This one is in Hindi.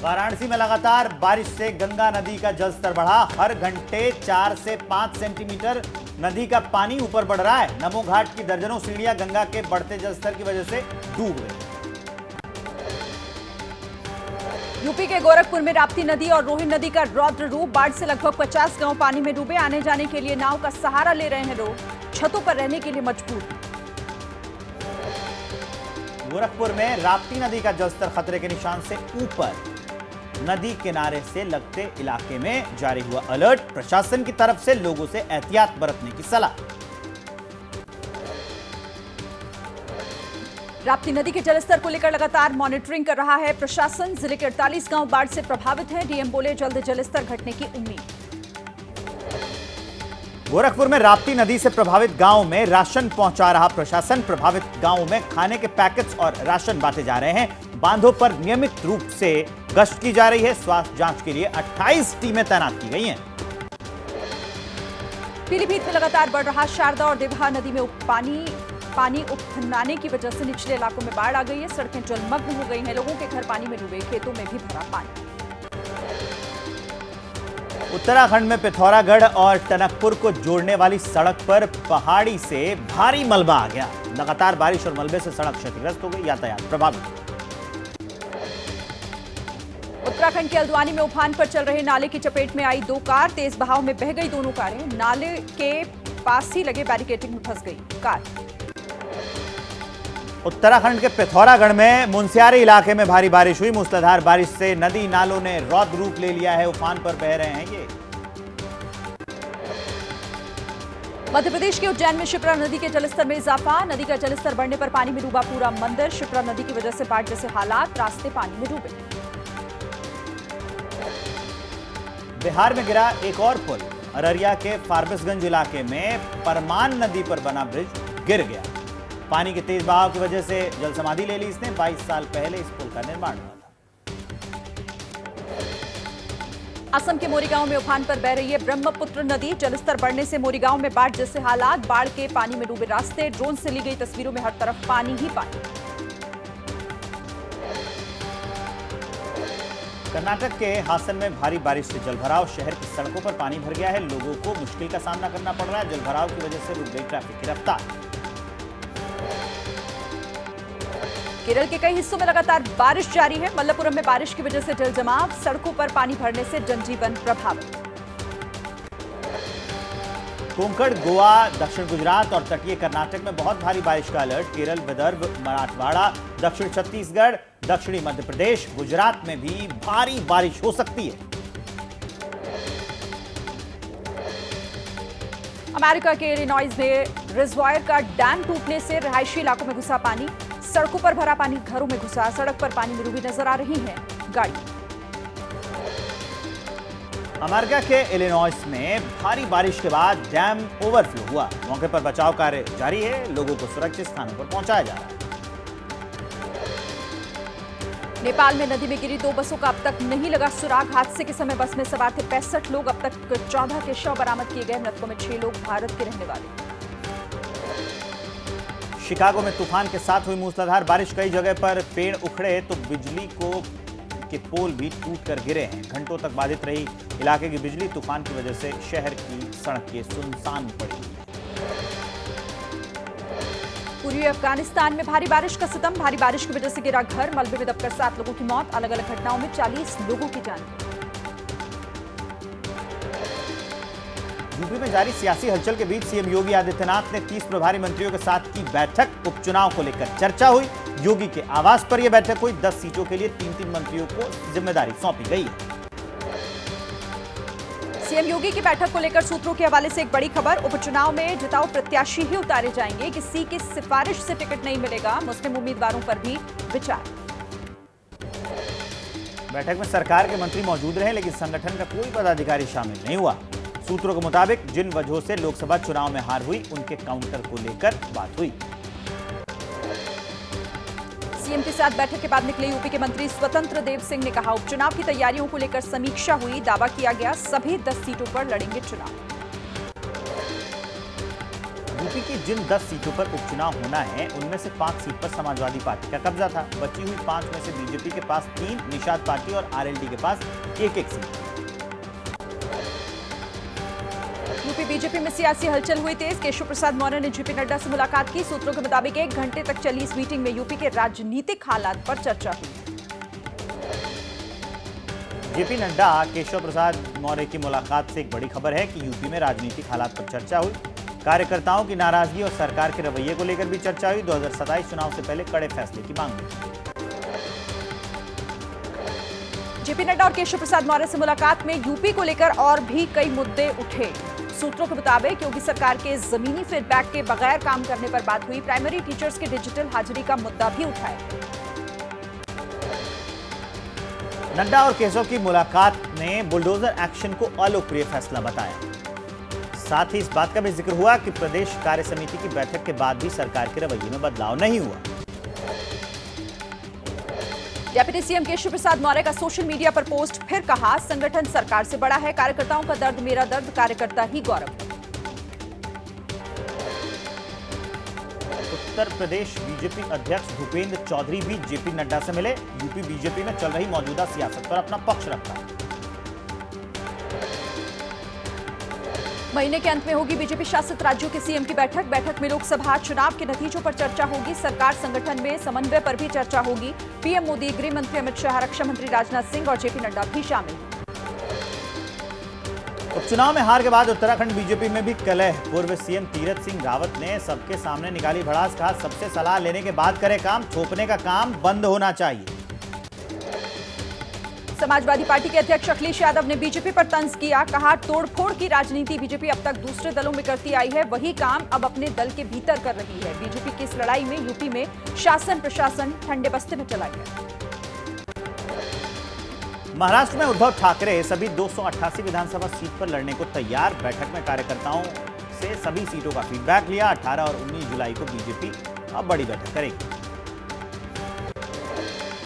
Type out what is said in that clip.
वाराणसी में लगातार बारिश से गंगा नदी का जलस्तर बढ़ा। हर घंटे 4 से 5 सेंटीमीटर नदी का पानी ऊपर बढ़ रहा है। नमो घाट की दर्जनों सीढ़ियां गंगा के बढ़ते जलस्तर की वजह से डूब गई। यूपी के गोरखपुर में राप्ती नदी और रोहिन नदी का रौद्र रूप। बाढ़ से लगभग 50 गांव पानी में डूबे। आने जाने के लिए नाव का सहारा ले रहे हैं लोग। छतों पर रहने के लिए मजबूर। गोरखपुर में राप्ती नदी का जलस्तर खतरे के निशान से ऊपर। नदी किनारे से लगते इलाके में जारी हुआ अलर्ट। प्रशासन की तरफ से लोगों से एहतियात बरतने की सलाह। राप्ती नदी के जलस्तर को लेकर लगातार मॉनिटरिंग कर रहा है प्रशासन। जिले के 48 गांव बाढ़ से प्रभावित हैं। डीएम बोले जल्द जलस्तर घटने की उम्मीद। गोरखपुर में राप्ती नदी से प्रभावित गांव में राशन पहुंचा रहा प्रशासन। प्रभावित गांवों में खाने के पैकेट्स और राशन बांटे जा रहे हैं। बांधों पर नियमित रूप से गश्त की जा रही है। स्वास्थ्य जांच के लिए 28 टीमें तैनात की गई हैं। पीलीभीत में लगातार बढ़ रहा शारदा और देवहा नदी में पानी उफनाने की वजह से निचले इलाकों में बाढ़ आ गई है। सड़कें जलमग्न हो गई हैं। लोगों के घर पानी में डूबे। खेतों में भी भरा पानी। उत्तराखंड में पिथौरागढ़ और टनकपुर को जोड़ने वाली सड़क पर पहाड़ी से भारी मलबा आ गया। लगातार बारिश और मलबे से सड़क क्षतिग्रस्त हो गई। यातायात प्रभावित। उत्तराखंड के हल्द्वानी में उफान पर चल रहे नाले की चपेट में आई 2 कार। तेज बहाव में बह गई दोनों कारें। नाले के पास ही लगे बैरिकेडिंग में फंस गई कार। उत्तराखंड के पिथौरागढ़ में मुनस्यारी इलाके में भारी बारिश हुई। मूसलाधार बारिश से नदी नालों ने रौद्र रूप ले लिया है। उफान पर बह रहे हैं ये। मध्य प्रदेश के उज्जैन में शिप्रा नदी के जलस्तर में इजाफा। नदी का जलस्तर बढ़ने पर पानी में डूबा पूरा मंदिर। शिप्रा नदी की वजह से बाढ़ जैसे हालात। रास्ते पानी में डूबे। बिहार में गिरा एक और पुल। अररिया के फारबिसगंज इलाके में परमान नदी पर बना ब्रिज गिर गया। पानी के तेज बहाव की वजह से जल समाधि ले ली इसने। 22 साल पहले इस पुल का निर्माण हुआ था। असम के मोरीगांव में उफान पर बह रही है ब्रह्मपुत्र नदी। जलस्तर बढ़ने से मोरीगांव में बाढ़ जैसे हालात। बाढ़ के पानी में डूबे रास्ते। ड्रोन से ली गई तस्वीरों में हर तरफ पानी ही पानी। कर्नाटक के हासन में भारी बारिश से जलभराव। शहर की सड़कों पर पानी भर गया है। लोगों को मुश्किल का सामना करना पड़ रहा है। जलभराव की वजह से रुक गई ट्रैफिक की रफ्तार। केरल के कई हिस्सों में लगातार बारिश जारी है। मल्लपुरम में बारिश की वजह से जल जमाव। सड़कों पर पानी भरने से जनजीवन प्रभावित। कोंकण, गोवा, दक्षिण गुजरात और तटीय कर्नाटक में बहुत भारी बारिश का अलर्ट। केरल, विदर्भ, मराठवाड़ा, दक्षिण छत्तीसगढ़, दक्षिणी मध्य प्रदेश, गुजरात में भी भारी बारिश हो सकती है। अमेरिका के इलिनॉइस में रिजर्वायर का डैम टूटने से रिहायशी इलाकों में घुसा पानी। सड़कों पर भरा पानी घरों में घुसा। सड़क पर पानी में डूबी नजर आ रही है गाड़ी। अमेरिका के इलिनॉइस में भारी बारिश के बाद डैम ओवरफ्लो हुआ। मौके पर बचाव कार्य जारी है। लोगों को सुरक्षित स्थानों पर पहुंचाया जा रहा है। नेपाल में नदी में गिरी 2 बसों का अब तक नहीं लगा सुराग। हादसे के समय बस में सवार थे 65 लोग। अब तक 14 के शव बरामद किए गए। मृतकों में 6 लोग भारत के रहने वाले। शिकागो में तूफान के साथ हुई मूसलाधार बारिश। कई जगह पर पेड़ उखड़े तो बिजली के पोल भी टूटकर गिरे हैं। घंटों तक बाधित रही इलाके की बिजली। तूफान की वजह से शहर की सड़कें सुनसान पड़ी। पूर्वी अफगानिस्तान में भारी बारिश का सितम। भारी बारिश की वजह से गिरा घर। मलबे में दबकर 7 लोगों की मौत। अलग अलग घटनाओं में 40 लोगों की जान गई। यूपी में जारी सियासी हलचल के बीच सीएम योगी आदित्यनाथ ने 30 प्रभारी मंत्रियों के साथ की बैठक। उपचुनाव को लेकर चर्चा हुई। योगी के आवास पर यह बैठक हुई। 10 सीटों के लिए 3-3 मंत्रियों को जिम्मेदारी सौंपी गई है। सीएम योगी की बैठक को लेकर सूत्रों के हवाले से एक बड़ी खबर। उपचुनाव में जिताऊ प्रत्याशी ही उतारे जाएंगे। किसी की सिफारिश से टिकट नहीं मिलेगा। मुस्लिम उम्मीदवारों पर भी विचार। बैठक में सरकार के मंत्री मौजूद रहे, लेकिन संगठन का कोई पदाधिकारी शामिल नहीं हुआ। सूत्रों के मुताबिक जिन वजहों से लोकसभा चुनाव में हार हुई, उनके काउंटर को लेकर बात हुई। सीएम के साथ बैठक के बाद निकले यूपी के मंत्री स्वतंत्र देव सिंह ने कहा, उपचुनाव की तैयारियों को लेकर समीक्षा हुई। दावा किया गया सभी 10 सीटों पर लड़ेंगे चुनाव। बीजेपी की जिन 10 सीटों पर उपचुनाव होना है उनमें से 5 सीट पर समाजवादी पार्टी का कब्जा था। बची हुई 5 में से बीजेपी के पास 3, निषाद पार्टी और आरएलडी के पास एक सीट। यूपी बीजेपी में सियासी हलचल हुई तेज। केशव प्रसाद मौर्य ने जेपी नड्डा से मुलाकात की। सूत्रों के मुताबिक 1 घंटे तक चली इस मीटिंग में यूपी के राजनीतिक हालात पर चर्चा हुई। जेपी नड्डा केशव प्रसाद मौर्य की मुलाकात से एक बड़ी खबर है कि यूपी में राजनीतिक हालात पर चर्चा हुई। कार्यकर्ताओं की नाराजगी और सरकार के रवैये को लेकर भी चर्चा हुई। 2027 चुनाव से पहले कड़े फैसले की मांग हुई। जेपी नड्डा और केशव प्रसाद मौर्य से मुलाकात में यूपी को लेकर और भी कई मुद्दे उठे। सूत्रों के मुताबिक योगी सरकार के जमीनी फीडबैक के बगैर काम करने पर बात हुई। प्राइमरी टीचर्स के डिजिटल हाजिरी का मुद्दा भी उठाया। नड्डा और केशव की मुलाकात ने बुलडोजर एक्शन को अलोकप्रिय फैसला बताया। साथ ही इस बात का भी जिक्र हुआ कि प्रदेश कार्य समिति की बैठक के बाद भी सरकार के रवैये में बदलाव नहीं हुआ। डिप्टी सीएम केशव प्रसाद मौर्य का सोशल मीडिया पर पोस्ट, फिर कहा संगठन सरकार से बड़ा है, कार्यकर्ताओं का दर्द मेरा दर्द, कार्यकर्ता ही गौरव। उत्तर प्रदेश बीजेपी अध्यक्ष भूपेंद्र चौधरी भी जेपी नड्डा से मिले। यूपी बीजेपी में चल रही मौजूदा सियासत पर अपना पक्ष रखा। महीने के अंत में होगी बीजेपी शासित राज्यों के सीएम की बैठक। बैठक में लोकसभा चुनाव के नतीजों पर चर्चा होगी। सरकार संगठन में समन्वय पर भी चर्चा होगी। पीएम मोदी, गृह मंत्री अमित शाह, रक्षा मंत्री राजनाथ सिंह और जेपी नड्डा भी शामिल। उपचुनाव में हार के बाद उत्तराखंड बीजेपी में भी कलह। पूर्व सीएम तीरथ सिंह रावत ने सबके सामने निकाली भड़ास। कहा सबसे सलाह लेने के बाद करे काम, थोपने का काम बंद होना चाहिए। समाजवादी पार्टी के अध्यक्ष अखिलेश यादव ने बीजेपी पर तंज किया। कहा तोड़फोड़ की राजनीति बीजेपी अब तक दूसरे दलों में करती आई है, वही काम अब अपने दल के भीतर कर रही है। बीजेपी की इस लड़ाई में यूपी में शासन प्रशासन ठंडे बस्ते में चला गया। महाराष्ट्र में उद्धव ठाकरे सभी 288 विधानसभा सीट पर लड़ने को तैयार। बैठक में कार्यकर्ताओं से सभी सीटों का फीडबैक लिया। 18 और 19 जुलाई को बीजेपी अब बड़ी बैठक करेगी।